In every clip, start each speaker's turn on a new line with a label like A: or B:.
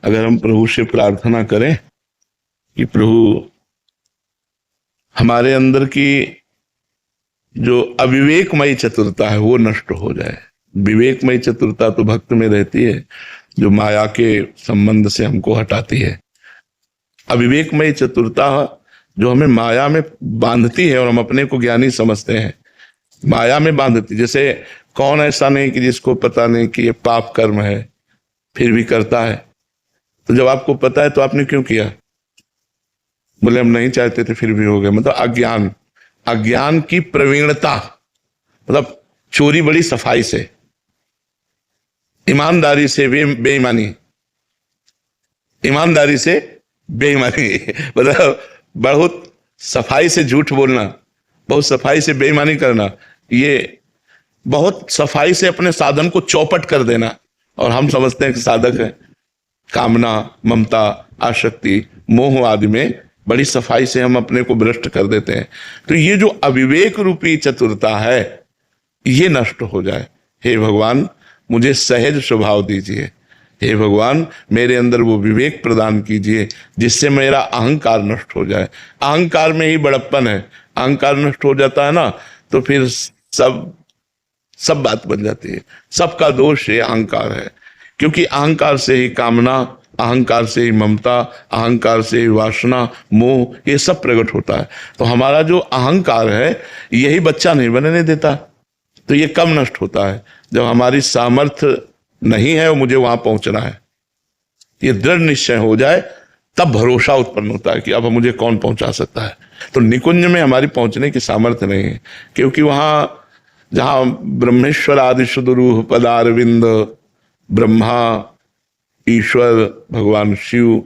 A: अगर हम प्रभु से प्रार्थना करें कि प्रभु हमारे अंदर की जो अविवेकमयी चतुरता है वो नष्ट हो जाए। विवेकमयी चतुरता तो भक्त में रहती है, जो माया के संबंध से हमको हटाती है। अविवेकमयी चतुरता जो हमें माया में बांधती है और हम अपने को ज्ञानी समझते हैं, माया में बांधती। जैसे कौन ऐसा नहीं कि जिसको पता नहीं कि ये पाप कर्म है फिर भी करता है। तो जब आपको पता है तो आपने क्यों किया? बोले हम नहीं चाहते थे फिर भी हो गए। मतलब अज्ञान, अज्ञान की प्रवीणता, मतलब चोरी बड़ी सफाई से, ईमानदारी से बेईमानी, ईमानदारी से बेईमानी मतलब बहुत सफाई से झूठ बोलना, बहुत सफाई से बेईमानी करना, ये बहुत सफाई से अपने साधन को चौपट कर देना। और हम समझते हैं कि साधक है। कामना, ममता, आसक्ति, मोह आदि में बड़ी सफाई से हम अपने को भ्रष्ट कर देते हैं। तो ये जो अविवेक रूपी चतुरता है ये नष्ट हो जाए। हे भगवान मुझे सहज स्वभाव दीजिए, हे भगवान मेरे अंदर वो विवेक प्रदान कीजिए जिससे मेरा अहंकार नष्ट हो जाए। अहंकार में ही बड़प्पन है। अहंकार नष्ट हो जाता है ना तो फिर सब बात बन जाती है। सबका दोष ये अहंकार है, क्योंकि अहंकार से ही कामना, अहंकार से ही ममता, अहंकार से ही वासना, मोह, ये सब प्रकट होता है। तो हमारा जो अहंकार है यही बच्चा नहीं बनने देता। तो ये कब नष्ट होता है? जब हमारी सामर्थ्य नहीं है और मुझे वहां पहुंचना है, ये दृढ़ निश्चय हो जाए, तब भरोसा उत्पन्न होता है कि अब मुझे कौन पहुंचा सकता है। तो निकुंज में हमारी पहुंचने की सामर्थ्य नहीं है, क्योंकि वहां जहां ब्रह्मेश्वर आदि सुदुरूह पदारविंद, ब्रह्मा, ईश्वर, भगवान शिव,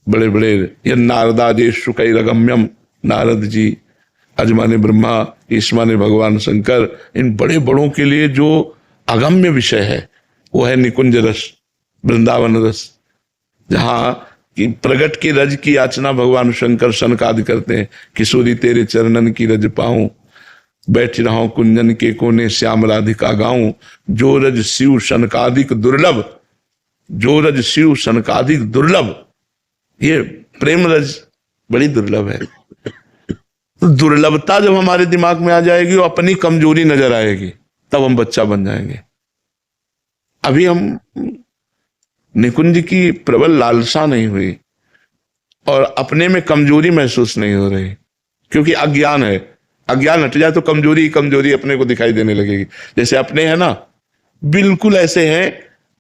A: बड़े बड़े ये नारदादेशु कैरगम्यम, नारद जी, अजमाने ब्रह्मा, ईश्माने भगवान शंकर, इन बड़े बड़ों के लिए जो अगम्य विषय है वो है निकुंज रस, वृंदावन रस, जहां कि प्रगट की रज की याचना भगवान शंकर सनकादि करते हैं। किशोरी तेरे चरणन की रज पाऊं, बैठ रहा हूं कुंजन के कोने श्याम राधिका गाऊं, जो रज शिव सनकादिक दुर्लभ, जो रज शिव सनकादिक दुर्लभ, ये प्रेम रज बड़ी दुर्लभ है। तो दुर्लभता जब हमारे दिमाग में आ जाएगी और अपनी कमजोरी नजर आएगी, तब हम बच्चा बन जाएंगे। अभी हम निकुंज की प्रबल लालसा नहीं हुई और अपने में कमजोरी महसूस नहीं हो रही, क्योंकि अज्ञान है। अज्ञान हट जाए तो कमजोरी कमजोरी अपने को दिखाई देने लगेगी। जैसे अपने है ना, बिल्कुल ऐसे हैं